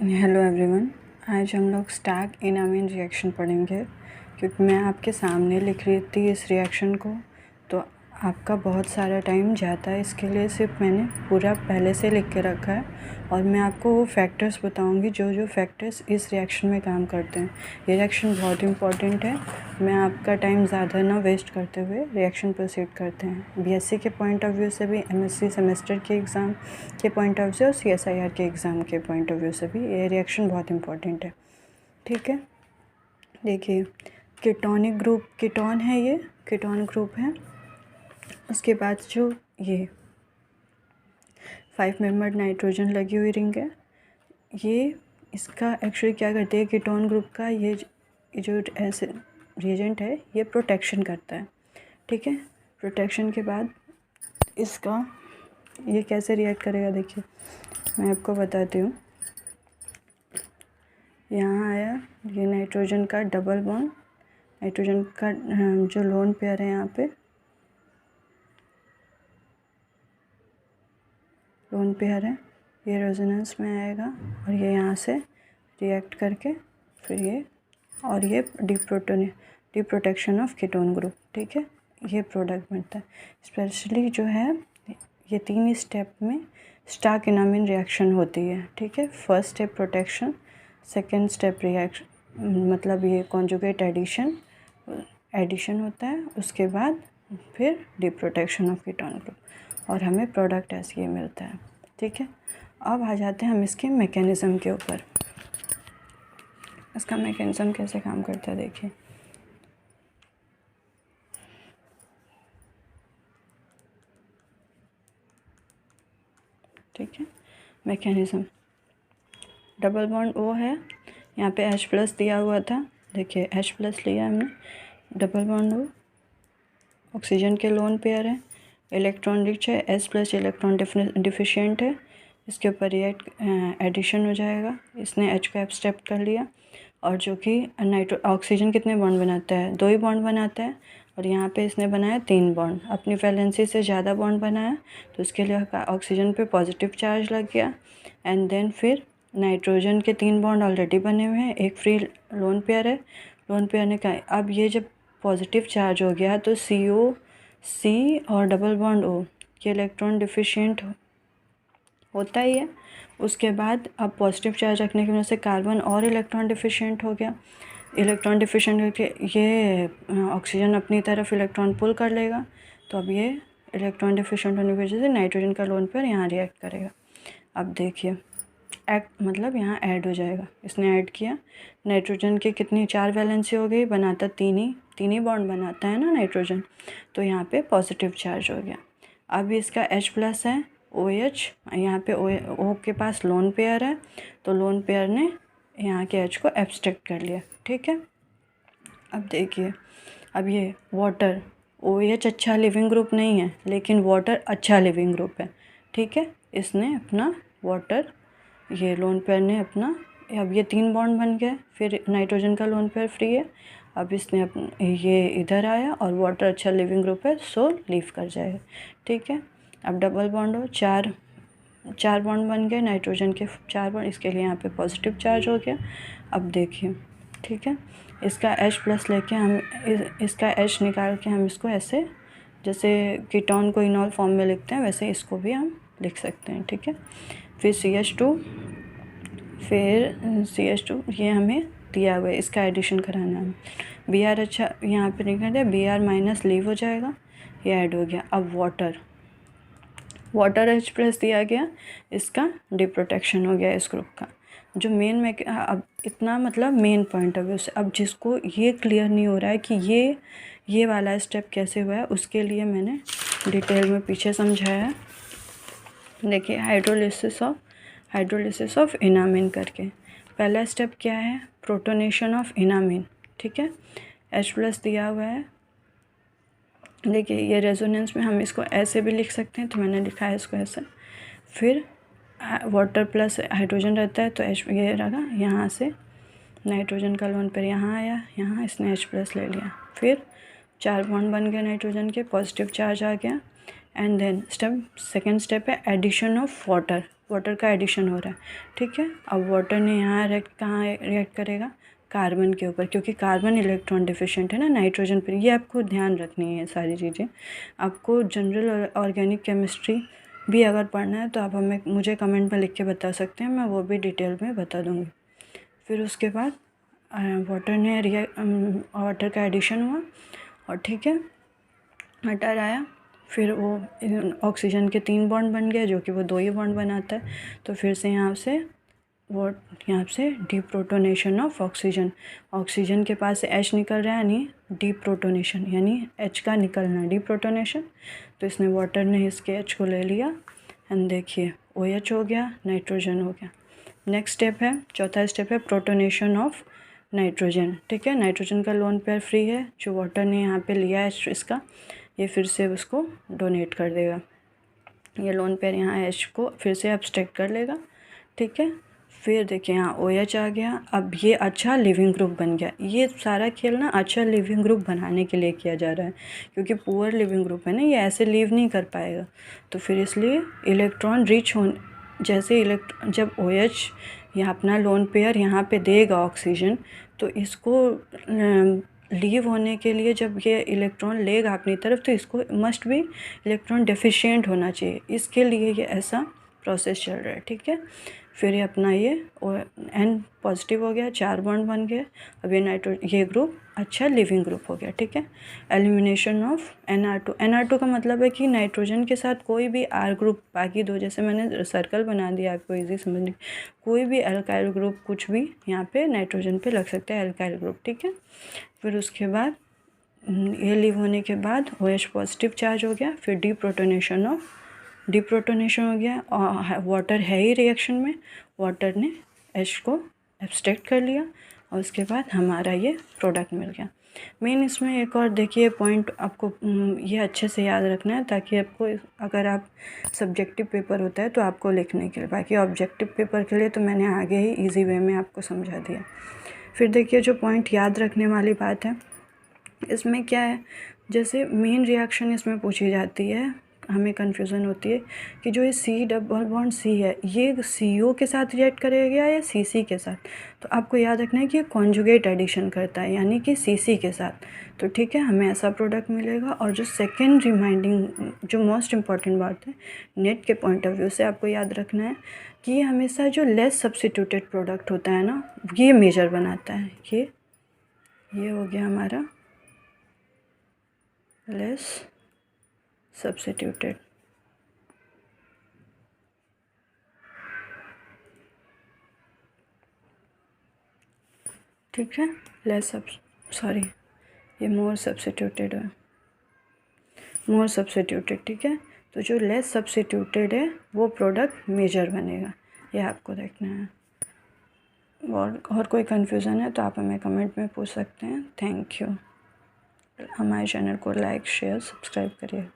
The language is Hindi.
Hello everyone. आज हम लोग स्टैक एनामीन रिएक्शन पढ़ेंगे। क्योंकि मैं आपके सामने लिख रही थी इस रिएक्शन को, तो आपका बहुत सारा टाइम जाता है। इसके लिए सिर्फ मैंने पूरा पहले से लिख के रखा है और मैं आपको वो फैक्टर्स बताऊंगी जो जो फैक्टर्स इस रिएक्शन में काम करते हैं। ये रिएक्शन बहुत इंपॉर्टेंट है। मैं आपका टाइम ज़्यादा ना वेस्ट करते हुए रिएक्शन प्रोसीड करते हैं। बीएससी के पॉइंट ऑफ व्यू से भी, एमएससी सेमेस्टर के एग्ज़ाम के पॉइंट ऑफ व्यू से और सीएसआईआर के एग्ज़ाम के पॉइंट ऑफ व्यू से भी ये रिएक्शन बहुत इंपॉर्टेंट है। ठीक है, देखिए कीटोनिक ग्रुप, कीटोन है, ये कीटोन ग्रुप है। उसके बाद जो ये 5 मेंबर्ड नाइट्रोजन लगी हुई रिंग है, ये इसका एक्चुअली क्या करती है, कीटोन ग्रुप का ये जो ऐसे रिएजेंट है ये प्रोटेक्शन करता है। ठीक है, प्रोटेक्शन के बाद इसका ये कैसे रिएक्ट करेगा देखिए, मैं आपको बताती हूँ। यहाँ आया ये नाइट्रोजन का डबल बॉन्ड, नाइट्रोजन का जो लोन पेयर है यहाँ पे लोन पेयर है, ये रेजोनेंस में आएगा और ये यहाँ से रिएक्ट करके फिर ये और ये डिप्रोटेक्शन ऑफ कीटोन ग्रुप। ठीक है, ये प्रोडक्ट बनता है। स्पेशली जो है ये 3 स्टेप में स्टार्क एनामीन रिएक्शन होती है। ठीक है, first step protection, second step reaction मतलब ये कॉन्जुगेट एडिशन होता है, उसके बाद फिर डिप्रोटेक्शन ऑफ कीटोन ग्रुप और हमें प्रोडक्ट ऐसे ये मिलता है। ठीक है, अब आ जाते हैं हम इसके मैकेनिज़्म के ऊपर। इसका मैकेनिज़्म कैसे काम करता है देखिए। ठीक है, मैकेनिज़्म डबल बॉन्ड ओ है, यहाँ पे H+ दिया हुआ था, देखिए H+ लिया हमने, डबल बॉन्ड ओ, ऑक्सीजन के लोन पेयर है, इलेक्ट्रॉन रिच है, H+ इलेक्ट्रॉन डिफिशिएंट है, इसके ऊपर रिएक्ट एडिशन हो जाएगा। इसने H को एब्स्ट्रैक्ट कर लिया और जो कि ऑक्सीजन कितने बॉन्ड बनाता है, 2 ही बॉन्ड बनाता है और यहाँ पे इसने बनाया 3 बॉन्ड, अपनी वैलेंसी से ज़्यादा बॉन्ड बनाया तो इसके लिए ऑक्सीजन पे पॉजिटिव चार्ज लग गया। एंड देन फिर नाइट्रोजन के 3 बॉन्ड ऑलरेडी बने हुए हैं, एक फ्री लोन पेयर है, लोन पेयर ने कहा अब ये जब पॉजिटिव चार्ज हो गया तो C और डबल बॉन्ड O ये इलेक्ट्रॉन डिफिशिएंट होता ही है। उसके बाद अब पॉजिटिव चार्ज रखने की वजह से कार्बन और इलेक्ट्रॉन डिफिशिएंट हो गया। इलेक्ट्रॉन डिफिशिएंट करके ये ऑक्सीजन अपनी तरफ इलेक्ट्रॉन पुल कर लेगा, तो अब ये इलेक्ट्रॉन डिफिशिएंट होने की वजह से नाइट्रोजन का लोन पेयर यहाँ रिएक्ट करेगा। अब देखिए मतलब यहाँ ऐड हो जाएगा, इसने ऐड किया, नाइट्रोजन की कितनी 4 वैलेंसी हो गई, बनाता 3 ही बॉन्ड बनाता है ना नाइट्रोजन, तो यहाँ पे पॉजिटिव चार्ज हो गया। अब इसका H+ है, OH, यहाँ पे O के पास लोन पेयर है तो लोन पेयर ने यहाँ के H को एब्स्ट्रैक्ट कर लिया। ठीक है, अब देखिए, अब ये वाटर, OH अच्छा लिविंग ग्रुप नहीं है लेकिन वाटर अच्छा लिविंग ग्रुप है। ठीक है, इसने अपना वाटर, ये लोन पेयर ने अपना, अब ये 3 बॉन्ड बन गए, फिर नाइट्रोजन का लोन पेयर फ्री है, अब इसने ये इधर आया और वाटर अच्छा लिविंग ग्रुप है सो लीव कर जाएगा। ठीक है, अब डबल बॉन्ड हो, 4 बॉन्ड बन गए, नाइट्रोजन के 4 बॉन्ड, इसके लिए यहाँ पे पॉजिटिव चार्ज हो गया। अब देखिए, ठीक है, इसका H+ लेके हम इसका H निकाल के हम इसको ऐसे, जैसे कीटोन को इनॉल फॉर्म में लिखते हैं वैसे इसको भी हम लिख सकते हैं। ठीक है, फिर CH2 ये हमें दिया हुआ है, इसका एडिशन कराना है। Br अच्छा यहाँ पे निकल गया, Br- लीव हो जाएगा, ये ऐड हो गया। अब वाटर H+ दिया गया, इसका डिप्रोटेक्शन हो गया इस ग्रुप का। जो मेन में अब इतना मतलब मेन पॉइंट ऑफ व्यू से, अब जिसको ये क्लियर नहीं हो रहा है कि ये वाला स्टेप कैसे हुआ है, उसके लिए मैंने डिटेल में पीछे समझाया है। देखिए, हाइड्रोलिसिस ऑफ एनामीन करके पहला स्टेप क्या है, प्रोटोनेशन ऑफ एनामीन। ठीक है, H+ दिया हुआ है, देखिए ये रेजोनेंस में हम इसको ऐसे भी लिख सकते हैं, तो मैंने लिखा है इसको ऐसे। फिर वाटर प्लस हाइड्रोजन रहता है तो H ये रहा, यहाँ से नाइट्रोजन का लोन पेयर यहाँ आया, यहाँ इसने H+ ले लिया, फिर 4 बॉन्ड बन गए नाइट्रोजन के, पॉजिटिव चार्ज आ गया। एंड देन सेकेंड स्टेप है एडिशन ऑफ वाटर, वाटर का एडिशन हो रहा है, ठीक है। अब वाटर ने यहाँ कहाँ रिएक्ट करेगा, कार्बन के ऊपर, क्योंकि कार्बन इलेक्ट्रॉन डिफिशिएंट है ना नाइट्रोजन पर। ये आपको ध्यान रखनी है सारी चीज़ें। आपको जनरल ऑर्गेनिक केमिस्ट्री भी अगर पढ़ना है तो आप मुझे कमेंट में लिख के बता सकते हैं, मैं वो भी डिटेल में बता दूँगी। फिर उसके बाद वाटर का एडिशन हुआ और ठीक है, वाटर आया, फिर वो ऑक्सीजन के 3 बॉन्ड बन गए, जो कि वो 2 ही बॉन्ड बनाता है। तो फिर से यहाँ से डीप्रोटोनेशन ऑफ ऑक्सीजन के पास से H निकल रहा है, यानी डीप्रोटोनेशन, यानी H का निकलना, डीप्रोटोनेशन। तो इसने वाटर ने इसके H को ले लिया एंड देखिए OH हो गया, नाइट्रोजन हो गया। नेक्स्ट स्टेप है, चौथा स्टेप है प्रोटोनेशन ऑफ नाइट्रोजन, ठीक है। नाइट्रोजन का लोन पेयर फ्री है, जो वाटर ने यहाँ पे लिया है इसका, ये फिर से उसको डोनेट कर देगा। ये लोन पेयर यहाँ H को फिर से एब्स्ट्रैक्ट कर लेगा, ठीक है। फिर देखिए यहाँ OH आ गया, अब ये अच्छा लिविंग ग्रुप बन गया। ये सारा खेल ना अच्छा लिविंग ग्रुप बनाने के लिए किया जा रहा है, क्योंकि पुअर लिविंग ग्रुप है ना, ये ऐसे लीव नहीं कर पाएगा। तो फिर इसलिए इलेक्ट्रॉन रिच जैसे जब OH यहाँ अपना लोन पेयर यहाँ पे देगा ऑक्सीजन, तो इसको लीव होने के लिए जब ये इलेक्ट्रॉन लेगा अपनी तरफ, तो इसको मस्ट भी इलेक्ट्रॉन डेफिशिएंट होना चाहिए, इसके लिए ये ऐसा प्रोसेस चल रहा है, ठीक है। फिर ये अपना ये N पॉजिटिव हो गया, 4 बॉन्ड बन गए। अब ये ग्रुप अच्छा लिविंग ग्रुप हो गया, ठीक है। एलिमिनेशन ऑफ NR2 का मतलब है कि नाइट्रोजन के साथ कोई भी R ग्रुप, बाकी 2 जैसे मैंने सर्कल बना दिया आपको इजी समझने, कोई भी एल्काइल ग्रुप कुछ भी यहाँ पे नाइट्रोजन पे लग सकता है, एल्काइल ग्रुप, ठीक है। फिर उसके बाद ये लीव होने के बाद OH पॉजिटिव चार्ज हो गया, फिर डीप्रोटोनेशन हो गया, और वाटर है ही रिएक्शन में, वाटर ने H को एब्स्ट्रैक्ट कर लिया और उसके बाद हमारा ये प्रोडक्ट मिल गया। मेन इसमें एक और देखिए पॉइंट आपको ये अच्छे से याद रखना है, ताकि आपको अगर आप सब्जेक्टिव पेपर होता है तो आपको लिखने के लिए, बाकी ऑब्जेक्टिव पेपर के लिए तो मैंने आगे ही ईजी वे में आपको समझा दिया। फिर देखिए जो पॉइंट याद रखने वाली बात है इसमें क्या है, जैसे मेन रिएक्शन इसमें पूछी जाती है, हमें कन्फ्यूज़न होती है कि जो ये C है ये CO के साथ रिएक्ट करेगा या CC के साथ। तो आपको याद रखना है कि ये कॉन्जुगेट एडिशन करता है, यानी कि CC के साथ। तो ठीक है, हमें ऐसा प्रोडक्ट मिलेगा। और जो सेकेंड रिमाइंडिंग, जो मोस्ट इम्पॉर्टेंट बात है नेट के पॉइंट ऑफ व्यू से आपको याद रखना है कि ये हमेशा जो लेस सब्स्टिट्यूटेड प्रोडक्ट होता है ना, ये मेजर बनाता है। ये हो गया हमारा लेस सब्स्टिट्यूटेड, ठीक है। ये मोर सब्स्टिट्यूटेड है, ठीक है। तो जो लेस सब्स्टिट्यूटेड है वो प्रोडक्ट मेजर बनेगा, ये आपको देखना है। और कोई कन्फ्यूज़न है तो आप हमें कमेंट में पूछ सकते हैं। Thank you. हमारे चैनल को लाइक शेयर सब्सक्राइब करिए।